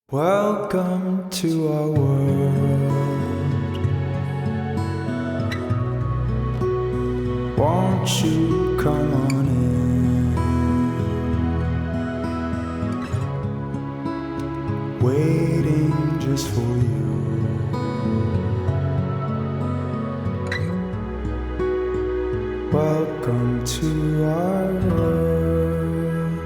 Welcome to our world. Won't you come on in? Waiting just for you. Welcome to our world.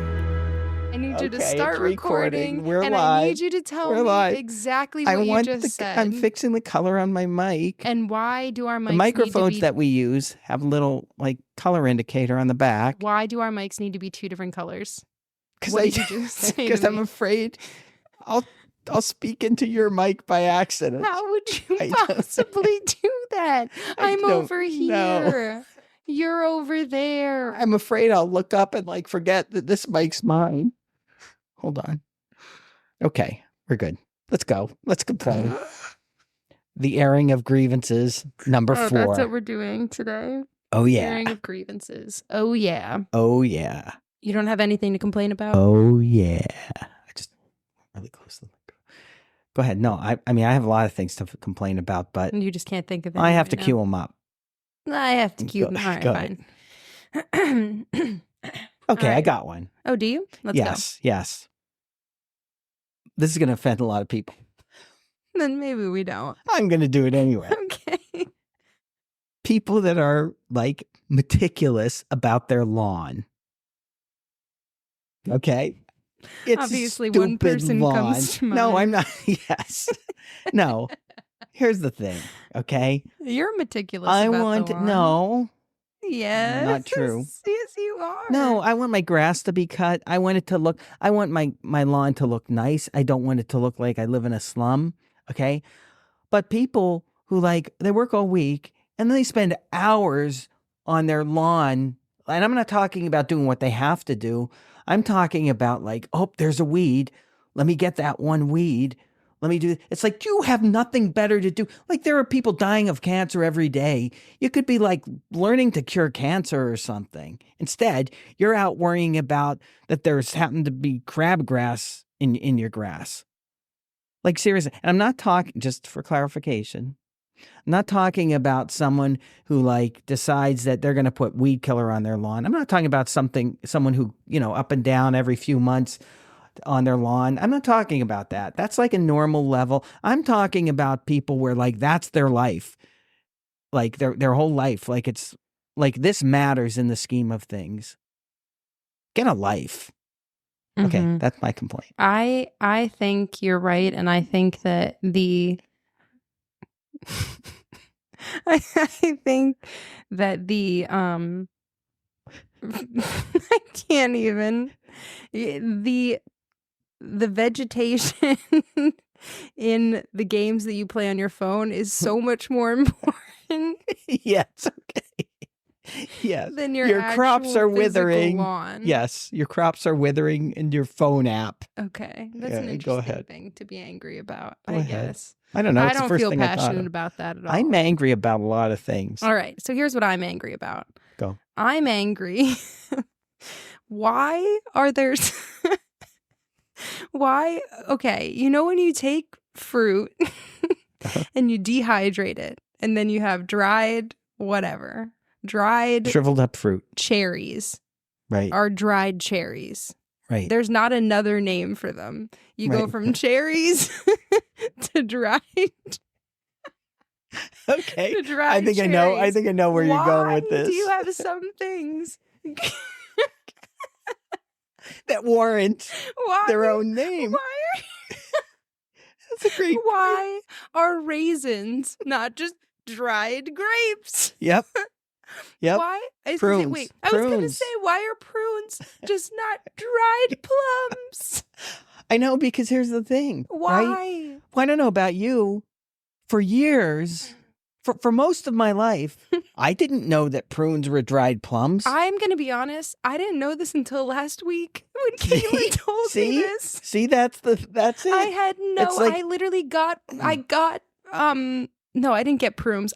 I need you to Okay, start it's recording. We're and live. I need you to tell We're me live. exactly what you just said. I'm fixing the color on my mic. And why do our mics The microphones need to be, that we use have a little color indicator on the back. Why do our mics need to be two different colors? Because What did you just say to Because I'm me? afraid I'll speak into your mic by accident. How would you I don't- possibly do that? I I'm don't over know. here. You're over there. I'm afraid I'll look up and forget that this mic's mine. Hold on. Okay, we're good. Let's go. Let's complain. The airing of grievances, number 4. That's what we're doing today. Oh, yeah. Airing of grievances. Oh, yeah. Oh, yeah. You don't have anything to complain about? Oh, yeah. I just really close to the microphone. Go ahead. No, I mean, I have a lot of things to complain about, but You just can't think of any I have right to now. cue them up. I have to cue them. All right, go fine. Okay, All I right. got one. Oh, do you? Let's go. Yes. This is going to offend a lot of people. Then maybe we don't. I'm going to do it anyway. Okay. People that are meticulous about their lawn. Okay? It's Obviously, a one stupid person lawn. comes to No, I'm mind. not. Yes. No. Here's the thing. Okay? You're meticulous I about want the lawn. no. Yes. Not true. Yes, you are. No, I want my grass to be cut. I want my lawn to look nice. I don't want it to look like I live in a slum. Okay. But people who they work all week and then they spend hours on their lawn. And I'm not talking about doing what they have to do. I'm talking about oh, there's a weed. Let me get that one weed. Let me do. It's you have nothing better to do. There are people dying of cancer every day. You could be learning to cure cancer or something. Instead, you're out worrying about that there's happened to be crabgrass in your grass. Seriously. And I'm not talking, just for clarification, I'm not talking about someone who decides that they're going to put weed killer on their lawn. I'm not talking about someone who, up and down every few months on their lawn. I'm not talking about that. That's a normal level. I'm talking about people where that's their life. Their whole life. It's this matters in the scheme of things. Get a life. Okay, Mhm. that's my complaint. I think you're right, and I think that I think that I can't even the vegetation in the games that you play on your phone is so much more important Yes, okay. Yes. than your crops actual are physical withering. lawn. Yes, your crops are withering in your phone app. Okay, that's Yeah, an go interesting ahead. thing to be angry about. Go I ahead. guess I don't know. I It's the don't first feel thing I thought passionate of. about that at all. I'm angry about a lot of things. All right, so here's what I'm angry about. Go. I'm angry. Why are there? Why? Okay, when you take fruit and you dehydrate it, and then you have dried Shriveled up fruit. cherries Right. are dried cherries. Right. There's not another name for them. You go Right. from cherries to dried. Okay. To dried I think I know where you're going with this. Do you have some things that warrant Why? their own name? Why? That's a great. Why are raisins not just dried grapes? Yep. Yep. Why? I was Prunes. gonna say, wait, I was going to Prunes. say, why are prunes just not dried plums? I know, because here's the thing. Why? Right? Well, I don't know about you. For years, for most of my life, I didn't know that prunes were dried plums. I'm going to be honest. I didn't know this until last week when Caitlin told me this. See, that's it. I had no. It's like- I literally got. I got No, I didn't get prunes.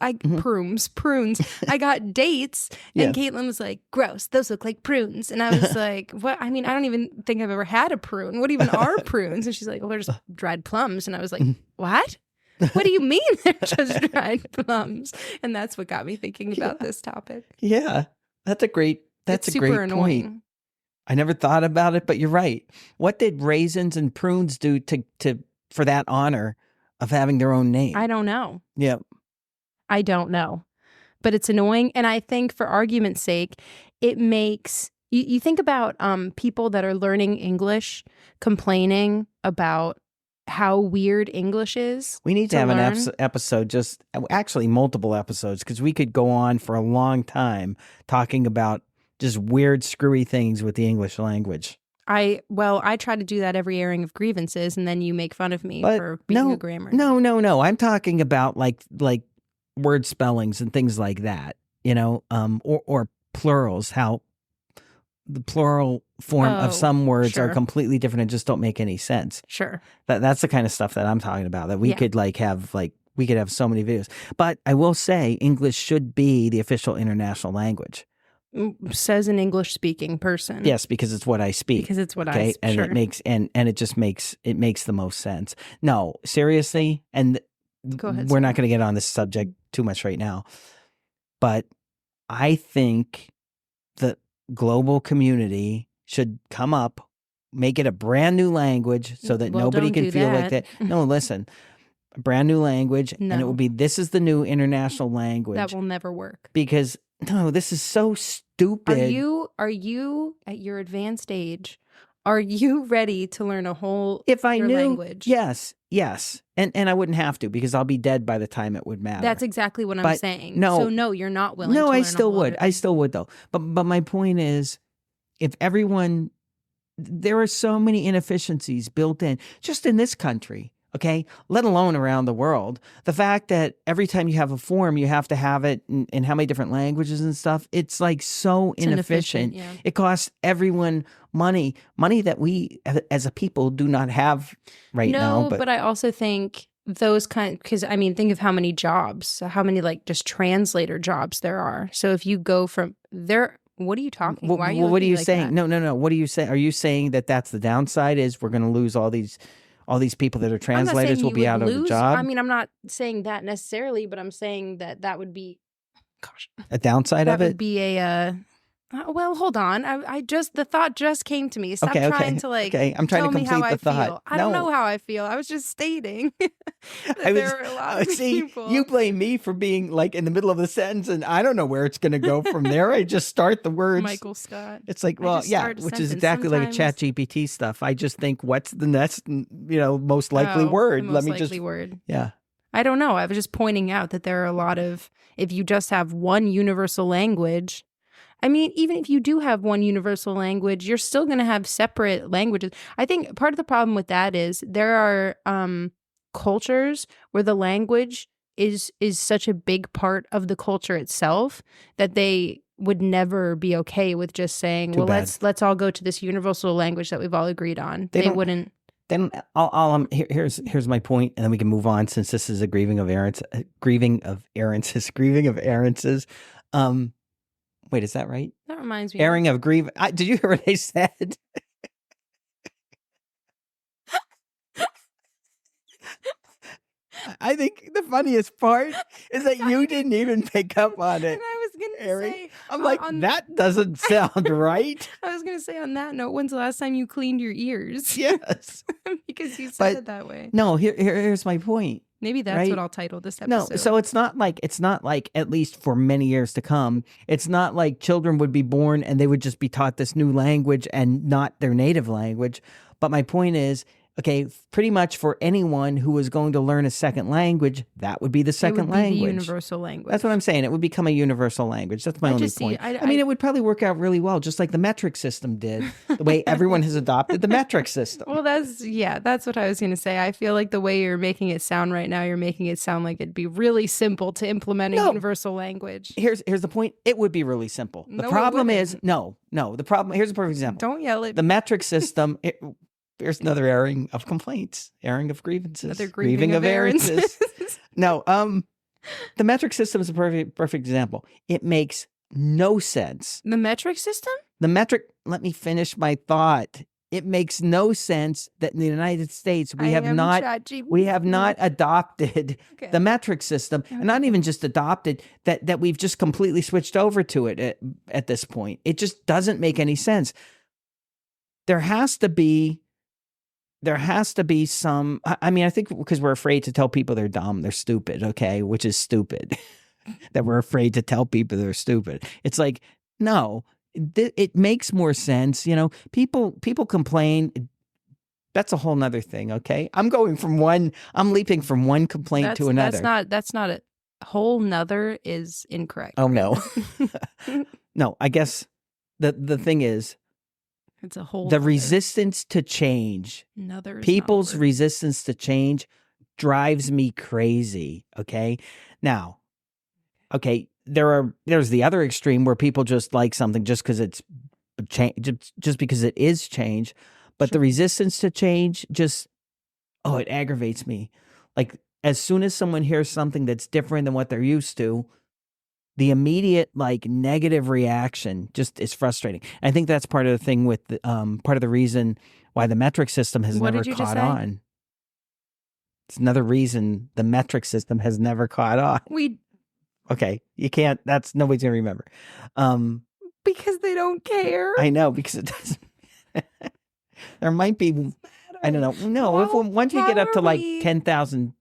Prunes. I got dates. Yeah. And Caitlin was like, gross, those look like prunes. And I was like, what? I mean, I don't even think I've ever had a prune. What even are prunes? And she's like, well, there's dried plums. And I was like, what? What do you mean they're just dried plums? And that's what got me thinking about this topic. Yeah. That's a great It's a super great annoying. point. I never thought about it, but you're right. What did raisins and prunes do to for that honor of having their own name? I don't know. Yeah. I don't know. But it's annoying. And I think for argument's sake, it makes you think about people that are learning English complaining about how weird English is. We need to have learn. an episode, just actually multiple episodes, because we could go on for a long time talking about just weird, screwy things with the English language. I try to do that every airing of Grievances, and then you make fun of me for being a grammar. No. I'm talking about like word spellings and things like that, or plurals, how the plural form of some words are completely different and just don't make any sense. Sure. That's the kind of stuff that I'm talking about, that we could we could have so many videos. But I will say English should be the official international language. Says an English-speaking person. Yes, because it's what I speak. Because it's what I speak. And sure. it makes and it just makes the most sense. No, seriously, and go ahead. We're not going to get on this subject too much right now. But I think the global community should come up, make it a brand new language so that nobody can feel like that. No, listen. A brand new language, and it will be, this is the new international language. That will never work. Because no, this is so stupid. Are you at your advanced age, are you ready to learn a whole language? Yes. And I wouldn't have to, because I'll be dead by the time it would matter. That's exactly what I'm saying. No. So no, you're not willing to No, learn I still would. I still would though. But my point is, if everyone, there are so many inefficiencies built in just in this country. Okay, let alone around the world. The fact that every time you have a form, you have to have it in how many different languages and stuff. It's like so inefficient. Yeah. It costs everyone money that we as a people do not have right now. But I also think those because I mean, think of how many jobs, how many like just translator jobs there are. So if you go from there. What are you talking? Why are you? What are you like saying? That? No. What are you saying? Are you saying that that's the downside? Is we're going to lose all these people that are translators will be out of the job? I mean, I'm not saying that necessarily, but I'm saying that would be, a downside of it. That would be a. Well, hold on. The thought just came to me. Stop trying to I'm trying to complete the thought. Feel. I don't know how I feel. I was just stating that there are a lot of people. You blame me for being like in the middle of the sentence, and I don't know where it's going to go from there. I just start the words. Michael Scott. It's like, well, yeah, which is exactly like a ChatGPT stuff. I just think, what's the next, most likely word? Word. Yeah. I don't know. I was just pointing out that there are a lot of, if you just have one universal language. I mean, even if you do have one universal language, you're still going to have separate languages. I think part of the problem with that is there are cultures where the language is such a big part of the culture itself that they would never be okay with just saying, let's all go to this universal language that we've all agreed on. They wouldn't. Then here's my point, and then we can move on, since this is a grieving of errances. Wait, is that right? That reminds me. Airing of grievance. Did you hear what I said? I think the funniest part is that you didn't even pick up on it. And I was going to say. I'm like, that doesn't sound right. I was going to say, on that note, when's the last time you cleaned your ears? Yes. Because you said it that way. No, here's my point. Maybe that's what I'll title this episode. No, so it's not like, at least for many years to come, it's not like children would be born and they would just be taught this new language and not their native language. But my point is, okay, pretty much for anyone who was going to learn a second language, that would be the second language. The universal language. That's what I'm saying. It would become a universal language. That's my only point. I mean, it would probably work out really well, just like the metric system did, the way everyone has adopted the metric system. Well, that's what I was going to say. I feel like the way you're making it sound right now, you're making it sound like it'd be really simple to implement a universal language. Here's the point. It would be really simple. The problem is, the problem, here's a perfect example. Don't yell at the metric system. There's another airing of complaints, airing of grievances, grieving of errances. No, The metric system is a perfect example. It makes no sense. The metric system? The metric, let me finish my thought. It makes no sense that in the United States we have not adopted Okay. the metric system, and not even just adopted that we've just completely switched over to it at this point. It just doesn't make any sense. There has to be some, I mean, I think because we're afraid to tell people they're dumb, they're stupid, okay, which is stupid. That we're afraid to tell people they're stupid. It's like, no, it makes more sense. You know, people complain. That's a whole nother thing, okay? I'm leaping from one complaint to another. That's not a whole nother is incorrect. Oh, no. No, I guess the thing is, it's a whole the nother. resistance to change, Another is people's not a word. resistance to change drives me crazy, okay? Now, okay, there's the other extreme where people just like something just because it's change, just because it is change, but the resistance to change just, it aggravates me. Like, as soon as someone hears something that's different than what they're used to, the immediate like negative reaction just is frustrating. I think that's part of the thing with part of the reason why the metric system has What never did you just caught say? on. It's another reason the metric system has never caught on. Okay, you can't. That's nobody's gonna remember. Because they don't care. I know, because it doesn't. There might be. I don't know. No, once we get up to like 10,000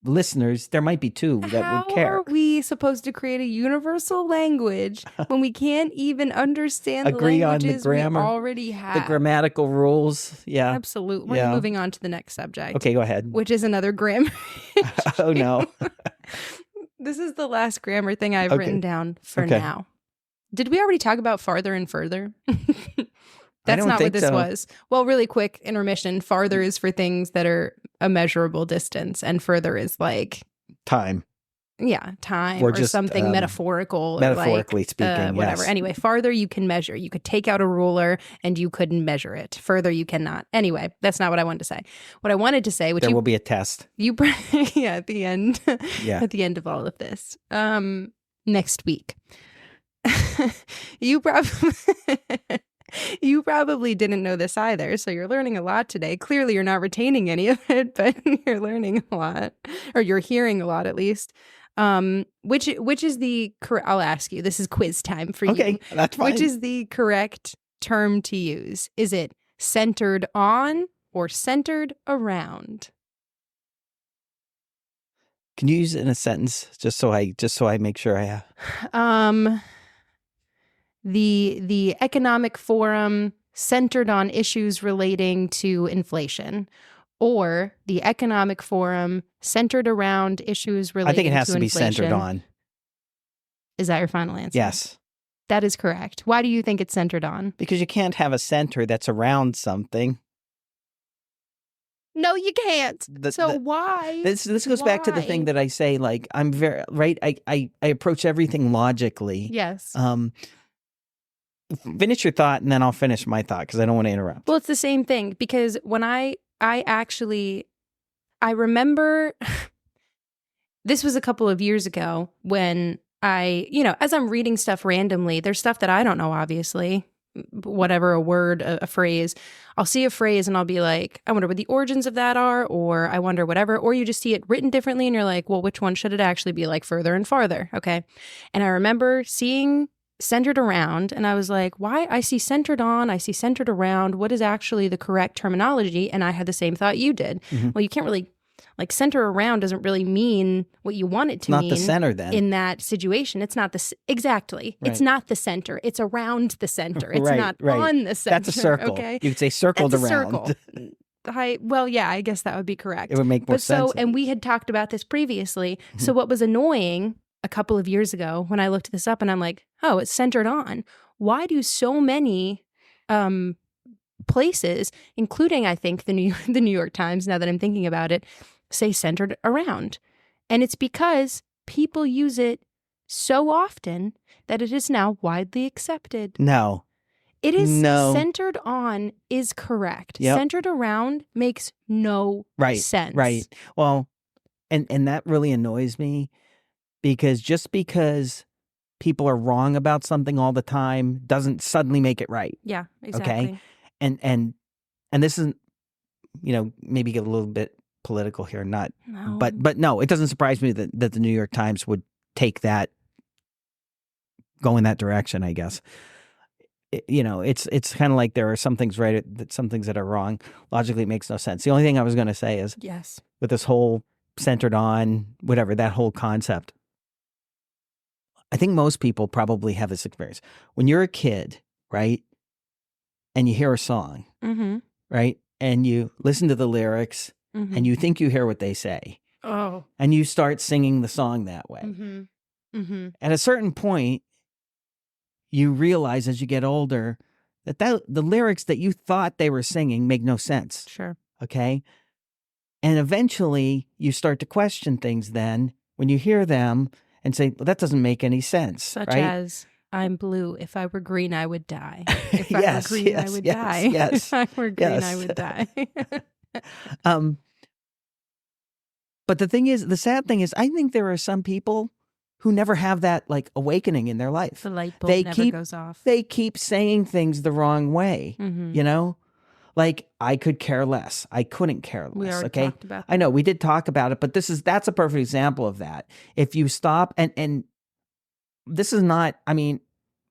listeners, there might be 2 that would care. How are we supposed to create a universal language when we can't even understand Agree the on the languages grammar, we already have? The grammatical rules. Yeah. Absolutely. Yeah. We're moving on to the next subject. Okay, go ahead. Which is another grammar. Oh, no. This is the last grammar thing I've written down for Okay. now. Did we already talk about farther and further? I That's don't not think what this so. was. Well, really quick intermission. Farther is for things that are a measurable distance, and further is like Time. time Or or just, something metaphorical. metaphorically or like, speaking, whatever. yes. Anyway, farther you can measure. You could take out a ruler and you couldn't measure it. Further you cannot. Anyway, that's not what I wanted to say. What I wanted to say, which There will be a test. at the end, Yeah. at the end of all of this, next week, you probably didn't know this either, so you're learning a lot today. Clearly, you're not retaining any of it, but you're learning a lot, or you're hearing a lot at least. Which is the correct? I'll ask you. This is quiz time for you. Okay, that's fine. Which is the correct term to use? Is it centered on or centered around? Can you use it in a sentence just so I make sure I have? The Economic Forum centered on issues relating to inflation, or the Economic Forum centered around issues relating to inflation. I think it has to be centered on. Is that your final answer? Yes. That is correct. Why do you think it's centered on? Because you can't have a center that's around something. No, you can't. Why? This goes back to the thing that I say, like, I'm very, right? I approach everything logically. Yes. Finish your thought and then I'll finish my thought because I don't want to interrupt. Well, it's the same thing because when I remember this was a couple of years ago when as I'm reading stuff randomly, there's stuff that I don't know, obviously, whatever, a word, a phrase, I'll see a phrase and I'll be like, I wonder what the origins of that are, or I wonder whatever, or you just see it written differently and you're like, well, which one should it actually be, like further and farther? Okay. And I remember seeing centered around and I was like, why? I see centered on, I see centered around. What is actually the correct terminology? And I had the same thought you did. Mm-hmm. Well, you can't really, like, center around doesn't really mean what you want it to mean. Not the center then. In that situation. It's not exactly. Right. It's not the center. It's around the center. It's not on the center. That's a circle. Okay? You could say circled That's around. Well, yeah, I guess that would be correct. It would make more sense. And we had talked about this previously. Mm-hmm. So what was annoying a couple of years ago when I looked this up and I'm like, oh, it's centered on. Why do so many places, including I think the New York Times, now that I'm thinking about it, say centered around? And it's because people use it so often that it is now widely accepted. No. It is centered on is correct. Yep. Centered around makes no sense. Right. Well, and that really annoys me because just because people are wrong about something all the time doesn't suddenly make it right. Yeah, exactly. And this isn't, maybe get a little bit political here, No. but no, it doesn't surprise me that the New York Times would go in that direction, I guess. It's kind of like there are some things right, some things that are wrong. Logically, it makes no sense. The only thing I was going to say is, yes, with this whole centered on whatever, that whole concept, I think most people probably have this experience. When you're a kid, right, and you hear a song, mm-hmm. right, and you listen to the lyrics, Mm-hmm. and you think you hear what they say, and you start singing the song that way. Mm-hmm. Mm-hmm. At a certain point, you realize as you get older that the lyrics that you thought they were singing make no sense. Sure. Okay? And eventually you start to question things then when you hear them and say, well, that doesn't make any sense. Such right? as, I'm blue. If I were green, I would die. If Yes, I were green, I yes, would yes, die. yes, If I were green, I yes. would die. But the sad thing is, I think there are some people who never have that like awakening in their life. The light bulb never goes off. They keep saying things the wrong way, Mm-hmm. Like, I could care less. I couldn't care less. We already okay? talked about that. I know we did talk about it, but that's a perfect example of that. If you stop and this is not, I mean,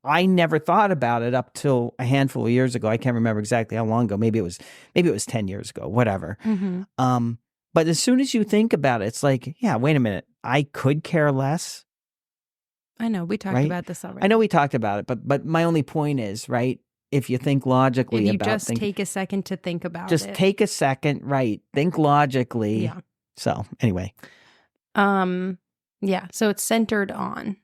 I never thought about it up till a handful of years ago. I can't remember exactly how long ago. Maybe it was 10 years ago, whatever. Mm-hmm. But as soon as you think about it, it's like, yeah, wait a minute. I could care less. I know we talked right? about this already. I know we talked about it, but my only point is, right, if you think logically if you about just things, take a second to think about just it. take a second, right? Think logically. Yeah. So anyway. Yeah. So it's centered on.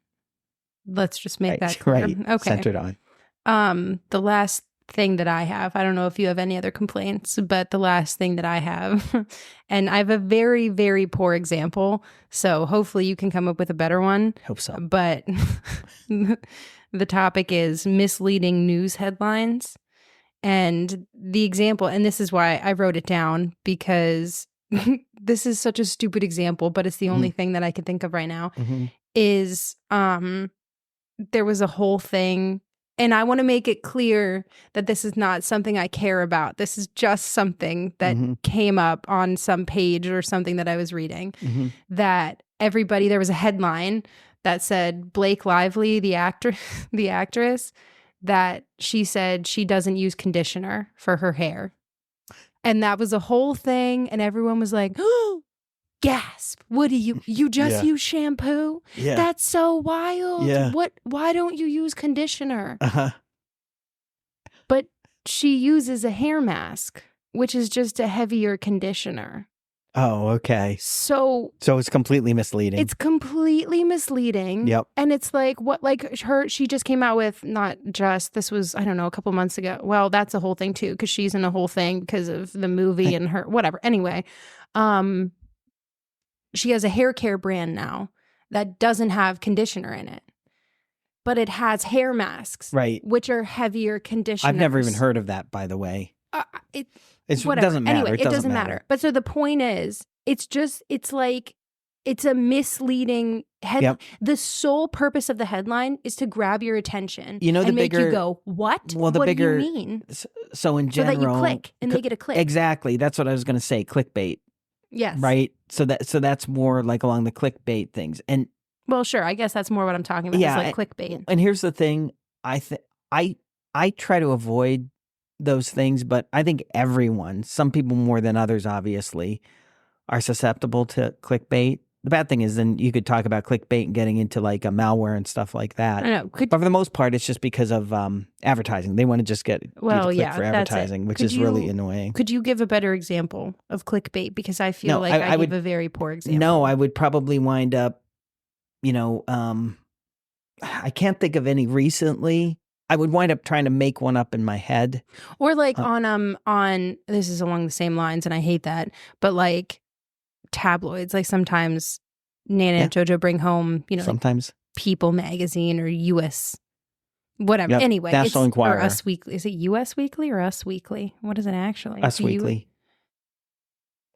Let's just make that clear. Right. Okay. Centered on. The last thing that I have, I don't know if you have any other complaints, but the last thing that I have, and I have a very, very poor example, so hopefully you can come up with a better one. Hope so. But the topic is misleading news headlines. And the example, and this is why I wrote it down, because this is such a stupid example, but it's the only thing that I can think of right now, is there was a whole thing. And I want to make it clear that this is not something I care about. This is just something that came up on some page or something that I was reading. That there was a headline that said Blake Lively, the actress, that she said she doesn't use conditioner for her hair. And that was a whole thing. And everyone was like, oh, gasp. What do you just use shampoo? Yeah. That's so wild. Yeah. Why don't you use conditioner? Uh-huh. But she uses a hair mask, which is just a heavier conditioner. Oh, okay. So it's completely misleading. It's completely misleading. Yep. And it's like, she just came out with, this was, I don't know, a couple months ago. Well, that's a whole thing too, because she's in a whole thing because of the movie and her, whatever. Anyway, she has a hair care brand now that doesn't have conditioner in it, but it has hair masks, right, which are heavier conditioners. I've never even heard of that, by the way. It doesn't matter. Anyway, it doesn't matter. But so the point is, it's a misleading headline. Yep. The sole purpose of the headline is to grab your attention and make you go, what? Well, what do you mean? So in general, so that you click and make it a click. Exactly. That's what I was going to say. Clickbait. Yes. Right. So that's more like along the clickbait things. And well, sure. I guess that's more what I'm talking about. Yeah, is like clickbait. And here's the thing. I try to avoid those things, but I think everyone, some people more than others, obviously, are susceptible to clickbait. The bad thing is then you could talk about clickbait and getting into like a malware and stuff like that. I know. But for the most part, it's just because of advertising. They want to just get you to click for advertising, which is really annoying. Could you give a better example of clickbait? Because I feel I give a very poor example. No, I would probably wind up, I can't think of any recently. I would wind up trying to make one up in my head. Or like on this is along the same lines, and I hate that, but like tabloids, like sometimes Nana and JoJo bring home, sometimes like People magazine or US whatever. Yep. Anyway, National Enquirer. Or Us Weekly. Is it US Weekly or Us Weekly? What is it actually? Us Weekly.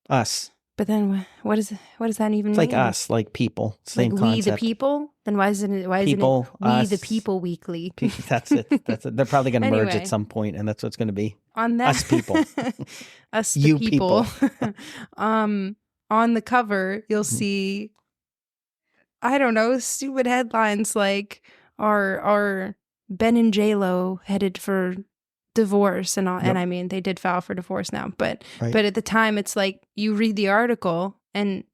Us. But then what does that even It's mean? like us, like people. Same like concept. we the people? Then why isn't it People, we us. the people weekly? That's it. They're probably going to merge Anyway. at some point, and that's what it's going to be. On that Us people. us the You people. On the cover, you'll see, I don't know, stupid headlines like are Ben and J-Lo headed for divorce and all. Yep. And I mean, they did file for divorce now, but Right. but at the time, it's like you read the article and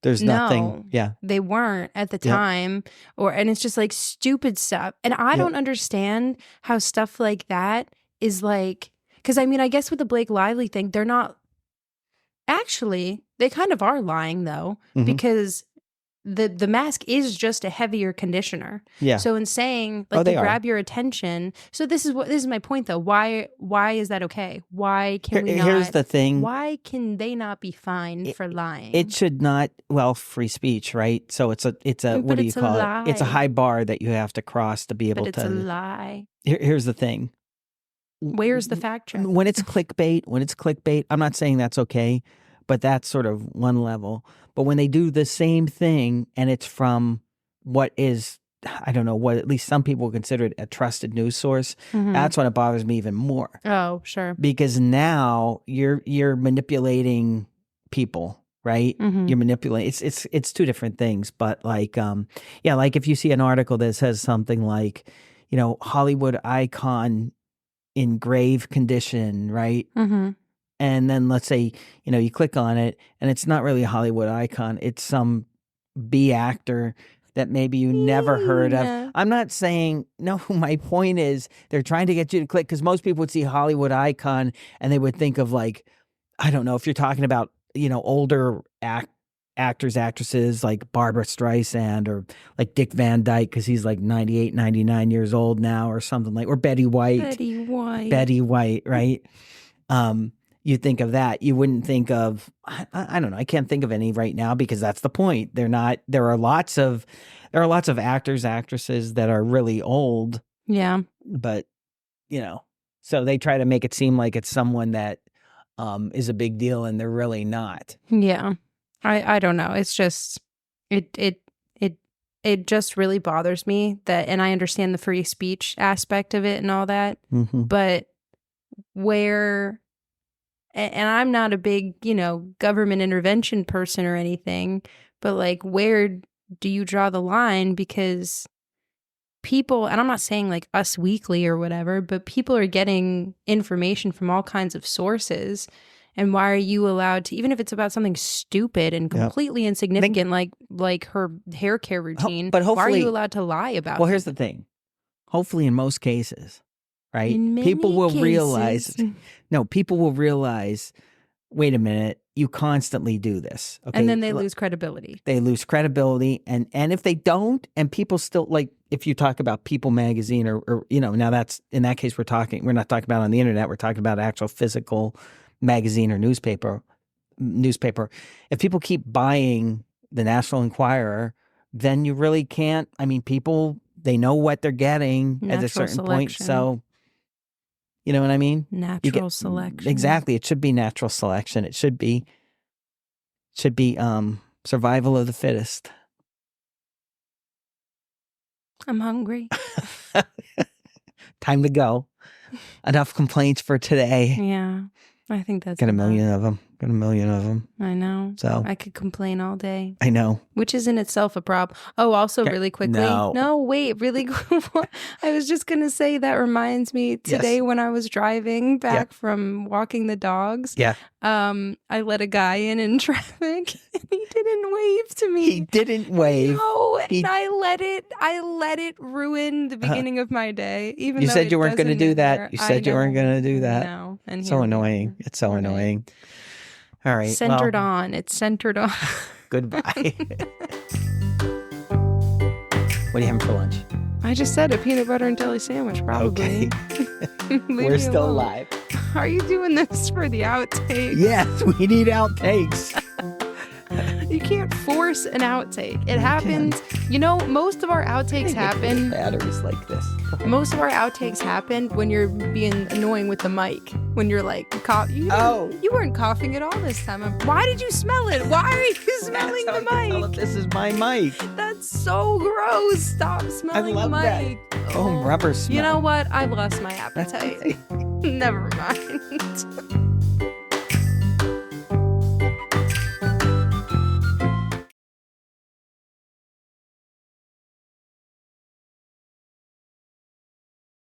There's nothing. Yeah. they weren't at the Yep. time, and it's just like stupid stuff. And I Yep. don't understand how stuff like that is like, because I mean, I guess with the Blake Lively thing, they're not actually, they kind of are lying though, Mhm. because the mask is just a heavier conditioner. Yeah. So in saying like they to are. grab your attention, so this is my point though. Why is that okay? Why can we not? Here's the thing. Why can they not be fined for lying? It should not. Well, free speech, right? So it's a. But What do you it's a call it? It's a lie. high bar that you have to cross to be able But it's to. a lie. Here's the thing. Where's the fact check? When it's clickbait, I'm not saying that's okay, but that's sort of one level. But when they do the same thing and it's from what is, I don't know, what at least some people consider it a trusted news source, Mhm. that's when it bothers me even more. Oh, sure. Because now you're manipulating people, right? Mhm. You're manipulating. It's two different things. But like, like if you see an article that says something like, Hollywood icon in grave condition, right? Mm-hmm. And then let's say, you click on it and it's not really a Hollywood icon. It's some B actor that maybe you never heard Yeah. of. I'm not saying, no, my point is they're trying to get you to click because most people would see Hollywood icon and they would think of like, I don't know, if you're talking about, older actors, actresses like Barbara Streisand or like Dick Van Dyke because he's like 98, 99 years old now or something like, or Betty White. Betty White, right? You think of that. You wouldn't think of, I don't know. I can't think of any right now because that's the point. There are lots of actors, actresses that are really old. Yeah. But, so they try to make it seem like it's someone that is a big deal and they're really not. Yeah. I don't know. It's just, it just really bothers me that, and I understand the free speech aspect of it and all that, Mm-hmm. but and I'm not a big, government intervention person or anything, but like, where do you draw the line? Because people, and I'm not saying like Us Weekly or whatever, but people are getting information from all kinds of sources. And why are you allowed to, even if it's about something stupid and completely insignificant, like her hair care routine, but hopefully, why are you allowed to lie about it? Well, here's the thing. Hopefully in most cases, right? In many people will cases. realize, wait a minute, you constantly do this. Okay. And then they lose credibility. They lose credibility. And if they don't, and people still, like, if you talk about People magazine or now that's, in that case, we're not talking about on the internet, we're talking about actual physical magazine or newspaper. If people keep buying the National Enquirer, then you really can't, people, they know what they're getting at a certain point. So, you know what I mean? Natural selection. Exactly. It should be natural selection. It should be survival of the fittest. I'm hungry. Time to go. Enough complaints for today. Yeah. I think that's Got a enough. million of them. I know. So I could complain all day. I know. Which is in itself a problem. Oh, also really quickly. No. Wait, really I was just going to say that reminds me today when I was driving back from walking the dogs. Yeah. I let a guy in traffic and he didn't wave to me. He didn't wave. No, and I let it ruin the beginning of my day. Even You though said it you weren't going to doesn't do that. matter. You I said you weren't know. going to do that. No. And So here we annoying. are. It's so All right. annoying. All right. Centered on. It's centered on. Goodbye. What are you having for lunch? I just said a peanut butter and jelly sandwich, probably. Okay. Leave We're me still alone. live. Are you doing this for the outtake? Yes, we need outtakes. You can't force an outtake. It happens. You know, most of our outtakes happen. Batteries like this. Most of our outtakes happen when you're being annoying with the mic. When you're like, you weren't coughing at all this time. Why did you smell it? Why are you smelling the mic? This is my mic. That's so gross. Stop smelling the mic. Oh, rubber smell. You know what? I've lost my appetite. Never mind.